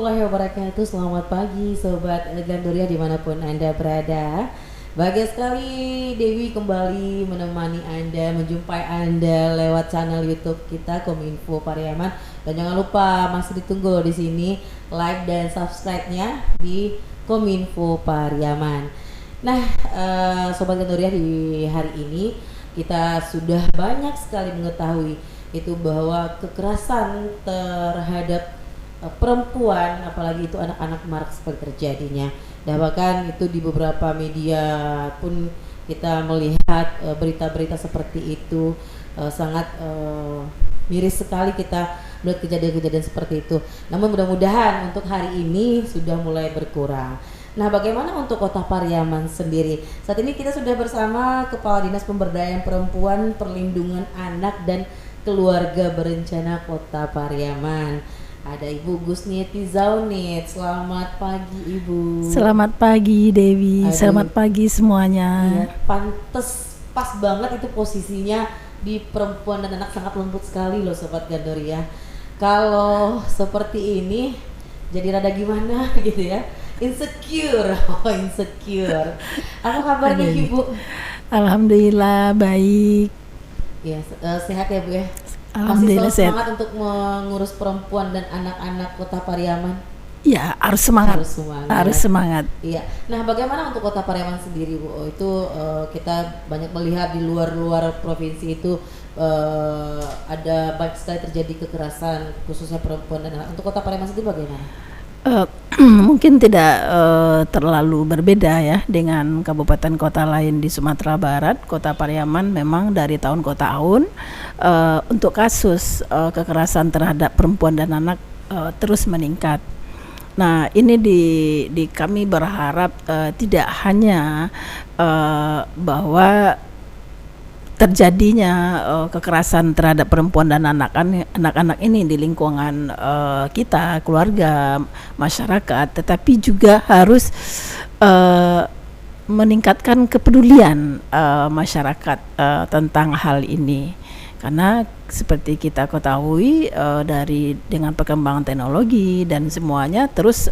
warahmatullahi wabarakatuh. Selamat pagi Sobat Gandoria dimanapun Anda berada. Bahagia sekali Dewi kembali menemani Anda, menjumpai Anda lewat channel YouTube kita Kominfo Pariaman. Dan jangan lupa masih ditunggu di sini like dan subscribe-nya di Kominfo Pariaman. Nah, Sobat Gandoria, di hari ini kita sudah banyak sekali mengetahui itu bahwa kekerasan terhadap perempuan, apalagi itu anak-anak marak seperti terjadinya. Dan bahkan itu di beberapa media pun kita melihat berita-berita seperti itu, sangat miris sekali kita melihat kejadian-kejadian seperti itu. Namun mudah-mudahan untuk hari ini sudah mulai berkurang. Nah, bagaimana untuk Kota Pariaman sendiri? Saat ini kita sudah bersama Kepala Dinas Pemberdayaan Perempuan, Perlindungan Anak dan Keluarga Berencana Kota Pariaman. Ada Ibu Gusnieti Zaunit. Selamat pagi Ibu. Selamat pagi Dewi. Aduh. Selamat pagi semuanya. Iya, pantes, pas banget itu posisinya di perempuan dan anak, sangat lembut sekali loh Sobat Gandoria. Kalau seperti ini jadi rada gimana gitu ya, insecure. Insecure. Apa kabarnya Ibu? Alhamdulillah baik. Ya, sehat ya Bu ya. Alhamdulillah masih sehat. semangat untuk mengurus perempuan dan anak-anak Kota Pariaman. Ya, harus semangat. Harus semangat. Iya. Nah, bagaimana untuk Kota Pariaman sendiri, Bu? Itu kita banyak melihat di luar provinsi itu ada banyak sekali terjadi kekerasan khususnya perempuan dan anak. Untuk Kota Pariaman sendiri bagaimana? Mungkin tidak terlalu berbeda ya dengan kabupaten kota lain di Sumatera Barat. Kota Pariaman memang dari tahun ke tahun untuk kasus kekerasan terhadap perempuan dan anak terus meningkat. Nah, ini di kami berharap tidak hanya bahwa terjadinya kekerasan terhadap perempuan dan anak-anak ini di lingkungan kita, keluarga, masyarakat, tetapi juga harus meningkatkan kepedulian masyarakat tentang hal ini, karena seperti kita ketahui dengan perkembangan teknologi dan semuanya terus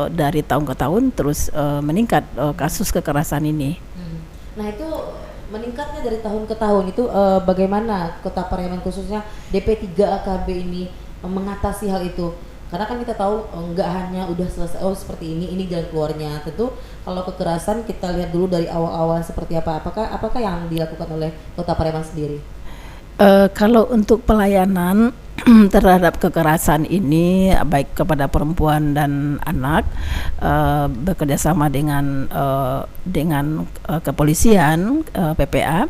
dari tahun ke tahun terus meningkat kasus kekerasan ini. Nah, itu meningkatnya dari tahun ke tahun itu bagaimana Kota Pariaman khususnya DP3AKB ini mengatasi hal itu? Karena kan kita tahu nggak hanya udah selesai seperti ini jalan keluarnya. Tentu kalau kekerasan kita lihat dulu dari awal-awal seperti apa. Apakah yang dilakukan oleh Kota Pariaman sendiri? Kalau untuk pelayanan terhadap kekerasan ini baik kepada perempuan dan anak, bekerjasama dengan kepolisian, PPA,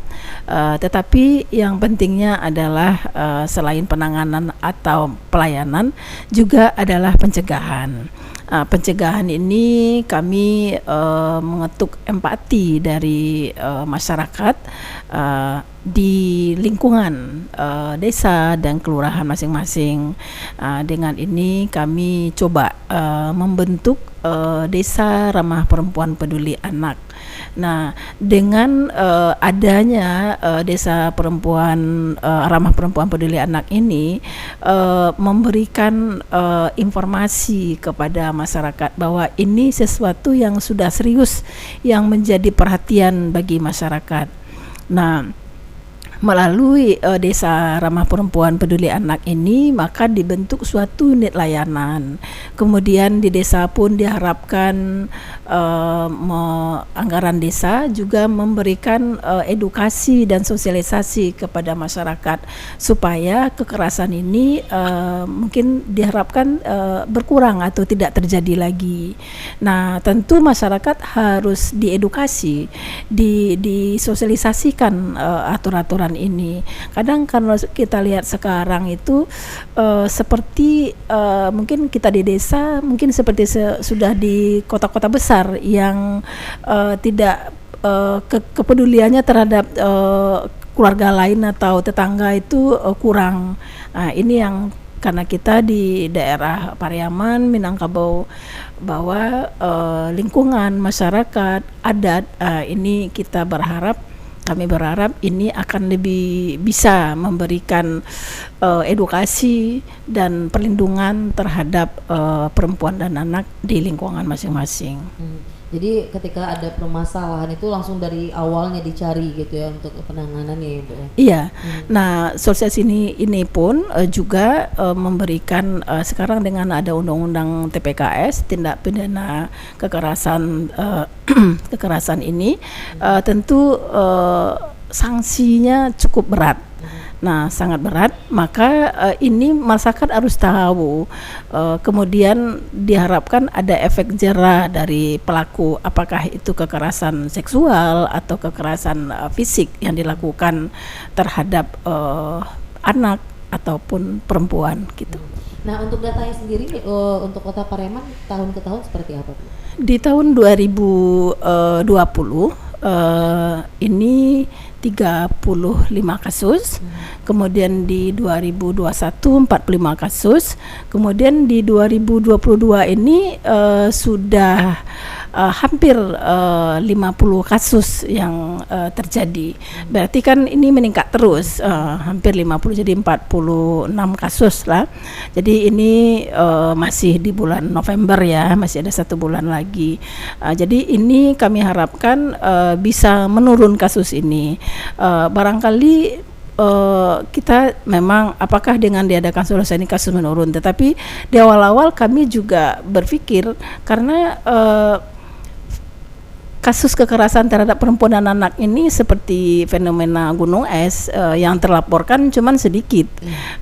tetapi yang pentingnya adalah selain penanganan atau pelayanan juga adalah pencegahan. Pencegahan ini kami mengetuk empati dari masyarakat di lingkungan desa dan kelurahan masing-masing. Dengan ini kami coba membentuk desa ramah perempuan peduli anak. Nah, dengan adanya desa perempuan ramah perempuan peduli anak ini memberikan informasi kepada masyarakat bahwa ini sesuatu yang sudah serius yang menjadi perhatian bagi masyarakat. Nah, melalui desa ramah perempuan peduli anak ini maka dibentuk suatu unit layanan. Kemudian di desa pun diharapkan anggaran desa juga memberikan edukasi dan sosialisasi kepada masyarakat supaya kekerasan ini mungkin diharapkan berkurang atau tidak terjadi lagi. Nah, tentu masyarakat harus diedukasi, disosialisasikan aturan-aturan ini. Kadang kalau kita lihat sekarang itu seperti mungkin kita di desa, mungkin seperti sudah di kota-kota besar yang tidak kepeduliannya terhadap keluarga lain atau tetangga itu kurang. Nah, ini yang karena kita di daerah Pariaman, Minangkabau, bahwa lingkungan masyarakat adat ini kita berharap kami berharap ini akan lebih bisa memberikan edukasi dan perlindungan terhadap perempuan dan anak di lingkungan masing-masing. Jadi ketika ada permasalahan itu langsung dari awalnya dicari gitu ya untuk penanganannya ya Bu. Iya. Nah, asosiasi ini pun juga memberikan sekarang dengan ada undang-undang TPKS, tindak pidana kekerasan kekerasan ini tentu sanksinya cukup berat. Nah, sangat berat, maka ini masyarakat harus tahu. Kemudian diharapkan ada efek jera dari pelaku, apakah itu kekerasan seksual atau kekerasan fisik yang dilakukan terhadap anak ataupun perempuan gitu. Nah, untuk datanya sendiri untuk Kota Pariaman tahun ke tahun seperti apa, Bu? Di tahun 2020 ini 35 kasus, kemudian di 2021 45 kasus, kemudian di 2022 ini sudah hampir 50 kasus yang terjadi. Berarti kan ini meningkat terus, hampir 50 jadi 46 kasus lah. Jadi ini masih di bulan November ya, masih ada 1 bulan lagi. Jadi ini kami harapkan bisa menurun kasus ini. Barangkali kita memang apakah dengan diadakan solusi ini kasus menurun, tetapi di awal-awal kami juga berpikir karena kasus kekerasan terhadap perempuan dan anak ini seperti fenomena gunung es, yang terlaporkan cuman sedikit,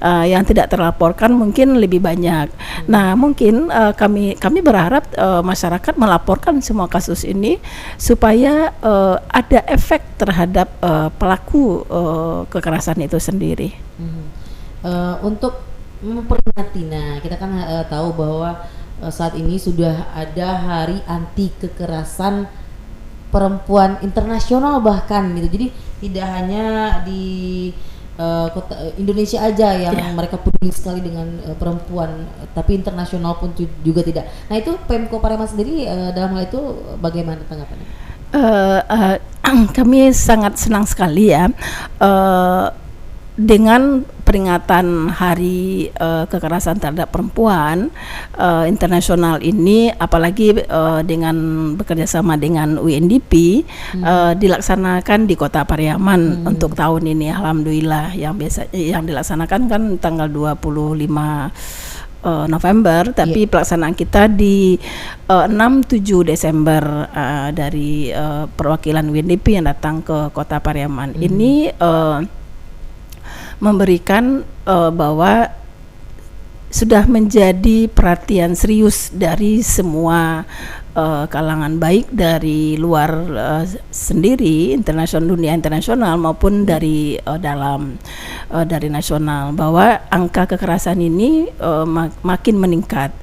yang tidak terlaporkan mungkin lebih banyak. Nah, mungkin kami berharap masyarakat melaporkan semua kasus ini supaya ada efek terhadap pelaku kekerasan itu sendiri. Untuk memperingati, nah kita kan tahu bahwa saat ini sudah ada Hari Anti Kekerasan Perempuan Internasional bahkan gitu. Jadi tidak hanya di kota Indonesia aja yang mereka peduli sekali dengan perempuan, tapi internasional pun juga tidak. Nah, itu Pemko Pariaman sendiri dalam hal itu bagaimana tanggapannya? Kami sangat senang sekali ya dengan peringatan Hari Kekerasan Terhadap Perempuan internasional ini, apalagi dengan bekerjasama dengan UNDP dilaksanakan di Kota Pariaman untuk tahun ini. Alhamdulillah, yang dilaksanakan kan tanggal 25 November, tapi pelaksanaan kita di 6-7 Desember dari perwakilan UNDP yang datang ke Kota Pariaman. Ini memberikan bahwa sudah menjadi perhatian serius dari semua kalangan, baik dari luar sendiri, dunia internasional maupun dari dalam dari nasional, bahwa angka kekerasan ini makin meningkat.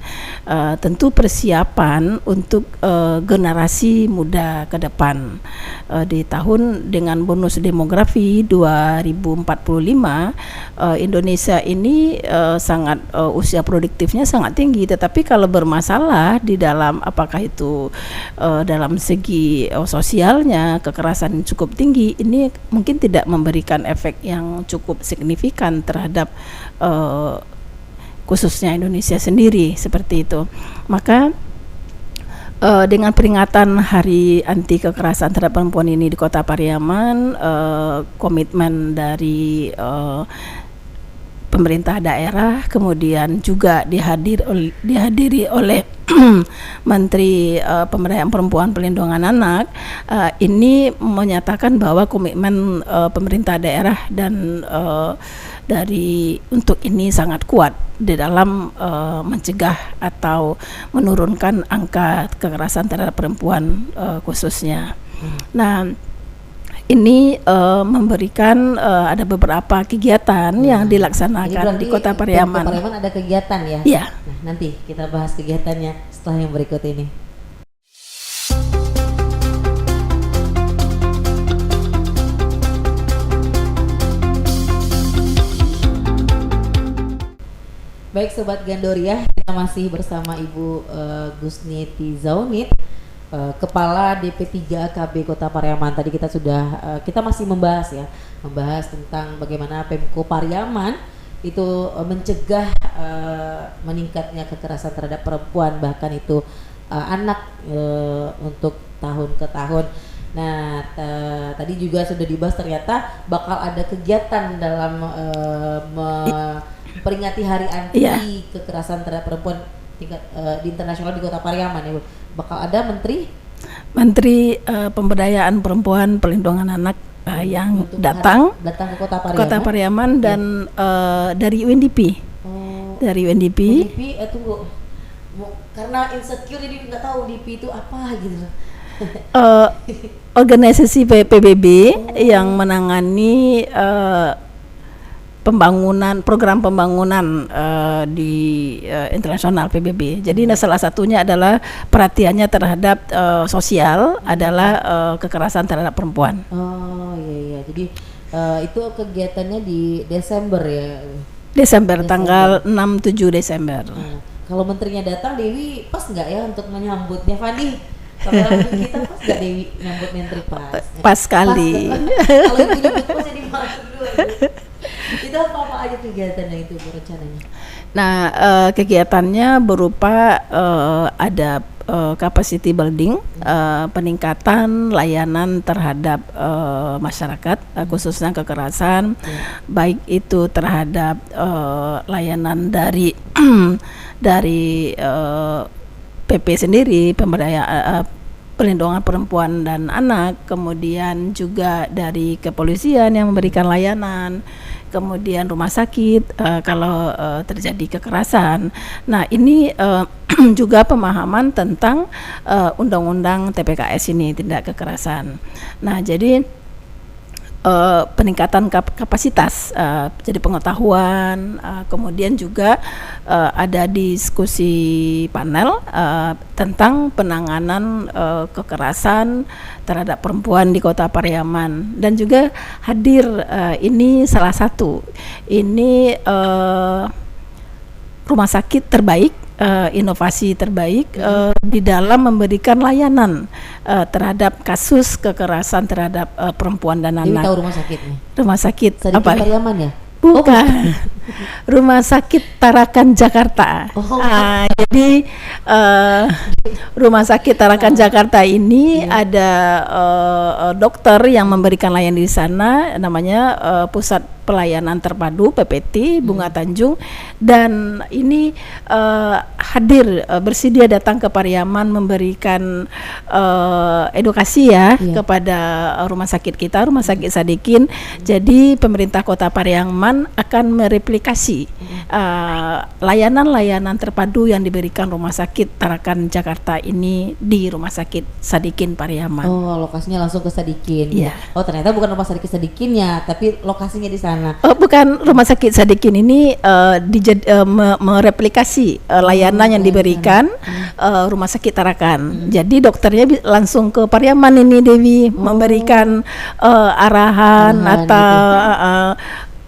Tentu persiapan untuk generasi muda ke depan di tahun dengan bonus demografi 2045, Indonesia ini sangat usia produktifnya sangat tinggi, tetapi kalau bermasalah di dalam apakah itu dalam segi sosialnya kekerasan cukup tinggi, ini mungkin tidak memberikan efek yang cukup signifikan terhadap khususnya Indonesia sendiri seperti itu. Maka dengan peringatan Hari Anti Kekerasan Terhadap Perempuan ini di Kota Pariaman, komitmen dari pemerintah daerah, kemudian juga dihadiri oleh Menteri Pemberdayaan Perempuan Perlindungan Anak, ini menyatakan bahwa komitmen pemerintah daerah dan dari untuk ini sangat kuat di dalam mencegah atau menurunkan angka kekerasan terhadap perempuan khususnya. Nah, ini memberikan ada beberapa kegiatan yang dilaksanakan di Kota Pariaman. Kota Pariaman ada kegiatan ya? Iya. Nah, nanti kita bahas kegiatannya setelah yang berikut ini. Baik Sobat Gandoria, kita masih bersama Ibu Gusniti Zaunit Kepala DP3 KB Kota Pariaman. Tadi kita sudah kita masih membahas tentang bagaimana Pemko Pariaman itu mencegah meningkatnya kekerasan terhadap perempuan, bahkan itu anak untuk tahun ke tahun. Nah, tadi juga sudah dibahas, ternyata bakal ada kegiatan dalam memperingati Hari Anti Kekerasan terhadap Perempuan tingkat di internasional di Kota Pariaman ya Bu. Bakal ada Menteri Pemberdayaan Perempuan, Perlindungan Anak yang datang ke Kota Pariaman dan dari UNDP. Dari UNDP. Tunggu. Karena insecure jadi nggak tahu UNDP itu apa gitu. Organisasi PBB yang menangani program pembangunan di internasional PBB. Jadi salah satunya adalah perhatiannya terhadap sosial adalah kekerasan terhadap perempuan. Oh iya. Jadi itu kegiatannya di Desember ya. Desember. Tanggal 6-7 Desember. Kalau menterinya datang, Dewi pas nggak ya untuk menyambutnya, Fandi? Kalau kita pas nggak Dewi nyambut menteri pas? Pas sekali. Kalau itu nyambut pas jadi malas dulu. Itu apa aja kegiatannya itu rencananya? Nah, kegiatannya berupa ada capacity building, peningkatan layanan terhadap masyarakat, khususnya kekerasan, baik itu terhadap layanan dari dari PP sendiri, pemberdayaan perlindungan perempuan dan anak, kemudian juga dari kepolisian yang memberikan layanan, kemudian rumah sakit kalau terjadi kekerasan. Nah, ini juga pemahaman tentang undang-undang TPKS ini, tindak kekerasan. Nah, jadi peningkatan kapasitas, jadi pengetahuan, kemudian juga ada diskusi panel tentang penanganan kekerasan terhadap perempuan di Kota Pariaman, dan juga hadir ini salah satu ini rumah sakit terbaik, inovasi terbaik di dalam memberikan layanan terhadap kasus kekerasan terhadap perempuan dan anak. Tahu rumah sakitnya? Rumah sakit apa? Pariaman ya? Bukan. Rumah Sakit Tarakan Jakarta. Jadi Rumah Sakit Tarakan Jakarta ini ada dokter yang memberikan layanan di sana, namanya Pusat Pelayanan Terpadu PPT Bunga Tanjung, dan ini hadir bersedia datang ke Pariaman memberikan edukasi kepada rumah sakit kita, Rumah Sakit Sadikin. Jadi pemerintah Kota Pariaman akan mereplikasi layanan-layanan terpadu yang diberikan Rumah Sakit Tarakan Jakarta ini di Rumah Sakit Sadikin Pariaman. Oh, lokasinya langsung ke Sadikin. Iya. Oh, ternyata bukan Rumah Sakit Sadikinnya, tapi lokasinya di sana. Bukan, Rumah Sakit Sadikin ini mereplikasi layanan yang diberikan Rumah Sakit Tarakan. Jadi dokternya langsung ke Pariaman ini, Dewi, memberikan arahan atau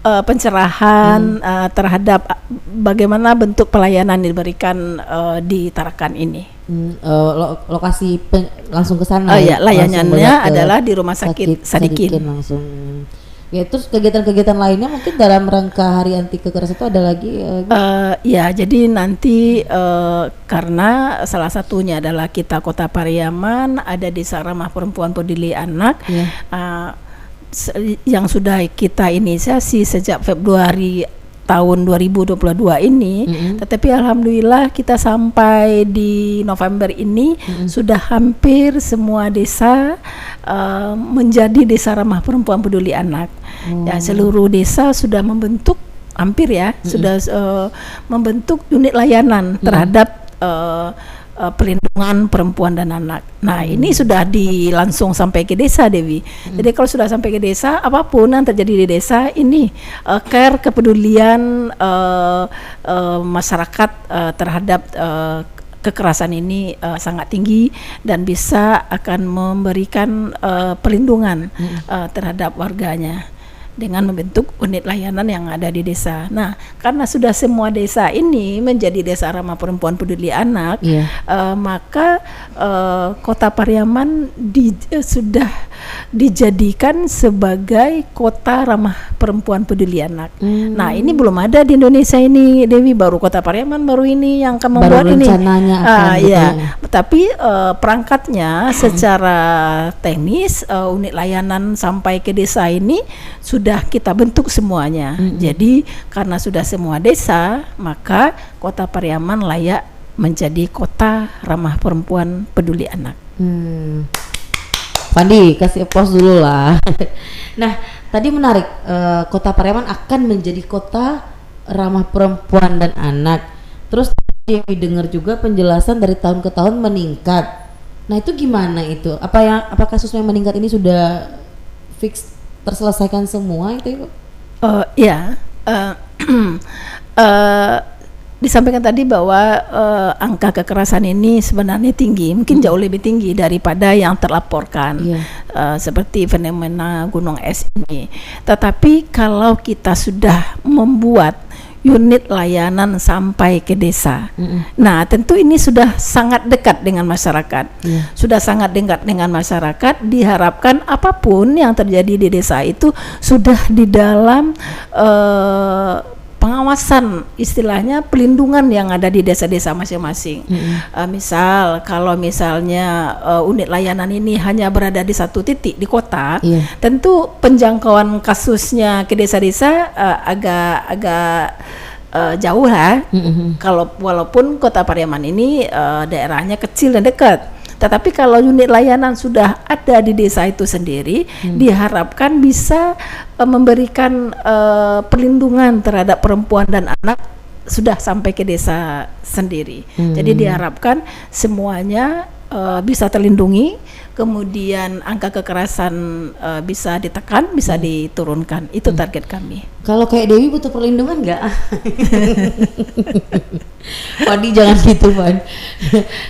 pencerahan terhadap bagaimana bentuk pelayanan diberikan di Tarakan ini. Lokasi langsung ke sana. Layanannya adalah di Rumah Sakit Sadikin langsung. Ya, terus kegiatan-kegiatan lainnya mungkin dalam rangka Hari Anti Kekerasan itu ada lagi? Jadi nanti karena salah satunya adalah kita Kota Pariaman ada Desa Ramah Perempuan Peduli Anak yang sudah kita inisiasi sejak Februari tahun 2022 ini, tetapi alhamdulillah kita sampai di November ini sudah hampir semua desa menjadi Desa Ramah Perempuan Peduli Anak. Ya, seluruh desa sudah membentuk sudah membentuk unit layanan terhadap perlindungan perempuan dan anak. Nah, ini sudah langsung sampai ke desa, Dewi. Jadi kalau sudah sampai ke desa, apapun yang terjadi di desa ini care, kepedulian masyarakat terhadap kekerasan ini sangat tinggi dan bisa akan memberikan perlindungan terhadap warganya. dengan membentuk unit layanan yang ada di desa. Nah, karena sudah semua desa ini menjadi desa ramah perempuan peduli anak, maka Kota Pariaman sudah dijadikan sebagai kota ramah perempuan peduli anak. Nah, ini belum ada di Indonesia ini, Dewi. Baru Kota Pariaman baru ini yang akan membuat ini. Rencananya akan Tapi perangkatnya secara teknis unit layanan sampai ke desa ini sudah kita bentuk semuanya. Jadi karena sudah semua desa, maka Kota Pariaman layak menjadi kota ramah perempuan peduli anak. Fandi, kasih applause dulu lah. Nah, tadi menarik, Kota Pariaman akan menjadi kota ramah perempuan dan anak. Terus Dewi dengar juga penjelasan dari tahun ke tahun meningkat. Nah, itu gimana itu? Apa kasus yang meningkat ini sudah fix terselesaikan semua itu, Ibu? Disampaikan tadi bahwa angka kekerasan ini sebenarnya tinggi, mungkin jauh lebih tinggi daripada yang terlaporkan, seperti fenomena gunung es ini. Tetapi kalau kita sudah membuat unit layanan sampai ke desa, nah tentu ini sudah sangat dekat dengan masyarakat, sudah sangat dekat dengan masyarakat. Diharapkan apapun yang terjadi di desa itu sudah di dalam pengawasan, istilahnya pelindungan yang ada di desa-desa masing-masing. Misal kalau misalnya unit layanan ini hanya berada di satu titik di kota, tentu penjangkauan kasusnya ke desa-desa agak jauh lah. Kalau walaupun Kota Pariaman ini daerahnya kecil dan dekat. Tetapi kalau unit layanan sudah ada di desa itu sendiri, diharapkan bisa memberikan perlindungan terhadap perempuan dan anak sudah sampai ke desa sendiri. Jadi diharapkan semuanya bisa terlindungi, kemudian angka kekerasan bisa ditekan, bisa diturunkan. Itu target kami. Kalau kayak Dewi butuh perlindungan nggak? Fandi jangan gitu, Fan.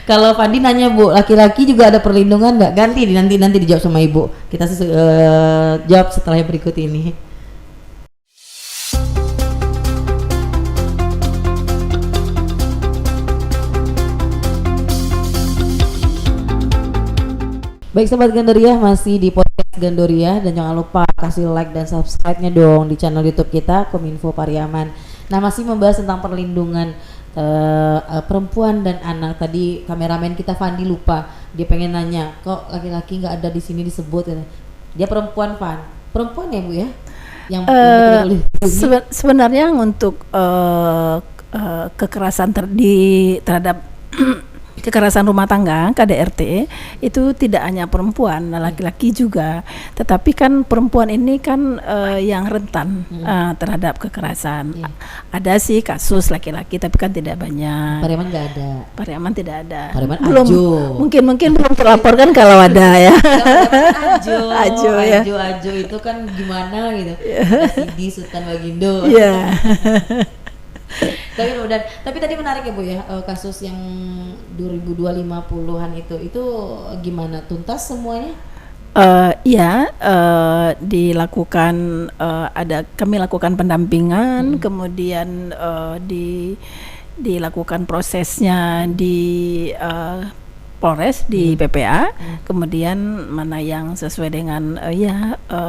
Kalau Fandi nanya, Bu, laki-laki juga ada perlindungan nggak? Ganti nanti dijawab sama Ibu. Kita jawab setelah yang berikut ini. Baik Sobat Gandoria, masih di podcast Gandoria, dan jangan lupa kasih like dan subscribe-nya dong di channel YouTube kita Kominfo Pariaman. Nah, masih membahas tentang perlindungan perempuan dan anak. Tadi kameramen kita Fandi lupa, dia pengen nanya, kok laki-laki nggak ada di sini disebut? Dia perempuan, Fan. Perempuan ya, Bu ya? Yang sebenarnya untuk kekerasan terhadap kekerasan rumah tangga, KDRT, itu tidak hanya perempuan, laki-laki juga. Tetapi kan perempuan ini kan yang rentan terhadap kekerasan. Ada sih kasus laki-laki, tapi kan tidak banyak. Pariaman nggak ada. Pariaman tidak ada. Pariaman belum. Ajo. Mungkin belum terlaporkan kalau ada ya. Ajo itu kan gimana gitu. Sidi Sultan Bagindo. Tapi tadi menarik ya, Bu ya, kasus yang 2050-an itu gimana, tuntas semuanya? Dilakukan kami lakukan pendampingan, kemudian dilakukan prosesnya di Polres, di PPA, kemudian mana yang sesuai dengan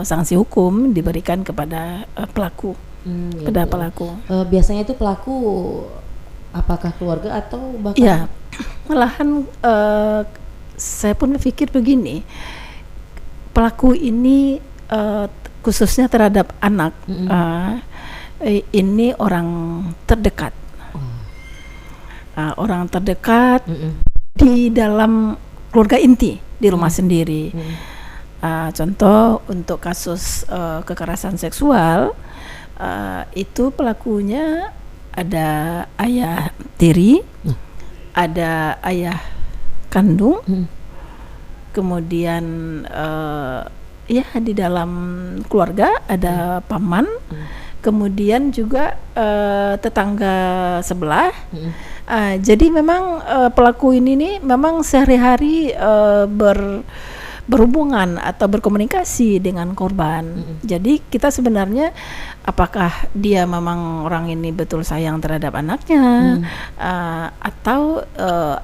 sanksi hukum diberikan kepada pelaku. Pada pelaku. Biasanya itu pelaku apakah keluarga atau bahkan? Ya, malahan saya pun berpikir begini, pelaku ini khususnya terhadap anak, ini orang terdekat, orang terdekat di dalam keluarga inti, di rumah sendiri. Contoh untuk kasus kekerasan seksual. Itu pelakunya ada ayah tiri, ada ayah kandung, kemudian di dalam keluarga ada paman, kemudian juga tetangga sebelah. Jadi memang pelaku ini nih memang sehari-hari berhubungan atau berkomunikasi dengan korban. Jadi kita sebenarnya apakah dia memang orang ini betul sayang terhadap anaknya, atau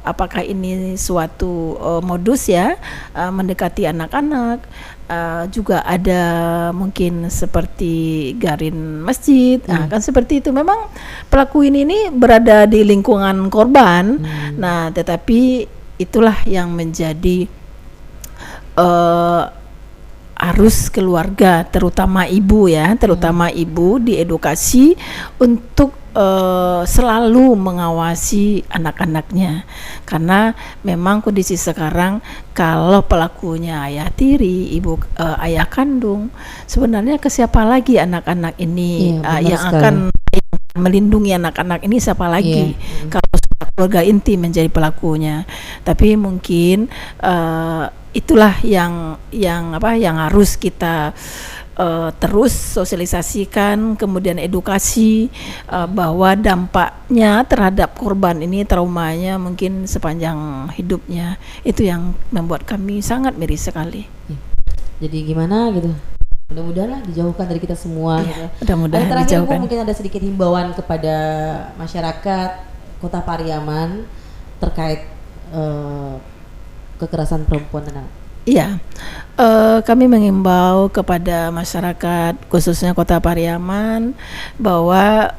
apakah ini suatu modus ya, mendekati anak-anak. Juga ada mungkin seperti garin masjid, kan seperti itu. Memang pelaku ini berada di lingkungan korban. Nah, tetapi itulah yang menjadi harus keluarga, terutama ibu ya, terutama ibu diedukasi untuk selalu mengawasi anak-anaknya, karena memang kondisi sekarang kalau pelakunya ayah tiri, ibu ayah kandung, sebenarnya ke siapa lagi anak-anak ini yang akan melindungi anak-anak ini, siapa lagi kalau keluarga inti menjadi pelakunya. Tapi mungkin itulah yang harus kita terus sosialisasikan, kemudian edukasi bahwa dampaknya terhadap korban ini, traumanya mungkin sepanjang hidupnya. Itu yang membuat kami sangat miris sekali. Jadi gimana gitu? Mudah-mudahan dijauhkan dari kita semua. Mudah-mudahan dijauhkan. Mungkin ada sedikit himbauan kepada masyarakat Kota Pariaman terkait kekerasan perempuan dan anak. Iya, kami mengimbau kepada masyarakat khususnya Kota Pariaman bahwa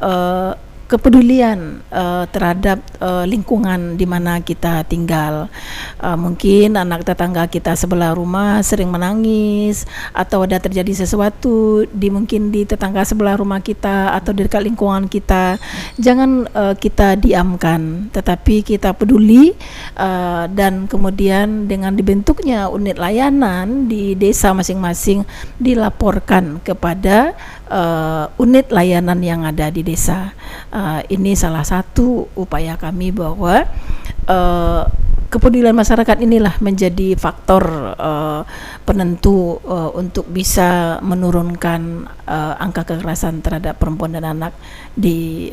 kepedulian terhadap lingkungan di mana kita tinggal. Mungkin anak tetangga kita sebelah rumah sering menangis, atau ada terjadi sesuatu mungkin di tetangga sebelah rumah kita atau di dekat lingkungan kita. Jangan kita diamkan, tetapi kita peduli, dan kemudian dengan dibentuknya unit layanan di desa masing-masing dilaporkan kepada unit layanan yang ada di desa. Ini salah satu upaya kami bahwa kepedulian masyarakat inilah menjadi faktor penentu untuk bisa menurunkan angka kekerasan terhadap perempuan dan anak di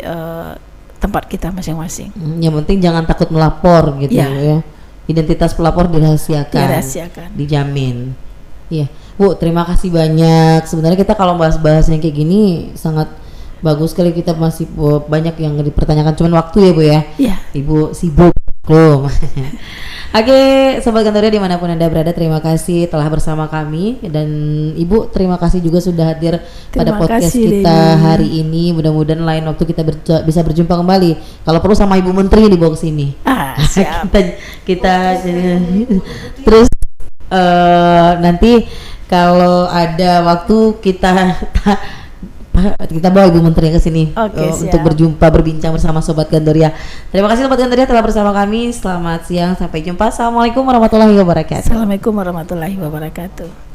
tempat kita masing-masing. Yang penting jangan takut melapor gitu ya. Identitas pelapor dirahasiakan, dijamin. Iya, Bu, terima kasih banyak. Sebenarnya kita kalau bahas-bahas yang kayak gini sangat bagus sekali, kita masih banyak yang dipertanyakan, cuman waktu ya Bu ya. Iya. Ibu sibuk loh. Oke, Sobat Gandoria dimanapun Anda berada, terima kasih telah bersama kami, dan Ibu terima kasih juga sudah hadir pada podcast kita hari ini. Mudah-mudahan lain waktu kita bisa berjumpa kembali. Kalau perlu sama Ibu Menteri dibawa ke sini. Siap. kita terus nanti kalau ada waktu kita bawa Ibu Menteri ke sini untuk berbincang bersama Sobat Gandoria. Terima kasih Sobat Gandoria telah bersama kami. Selamat siang, sampai jumpa. Assalamualaikum warahmatullahi wabarakatuh. Assalamualaikum warahmatullahi wabarakatuh.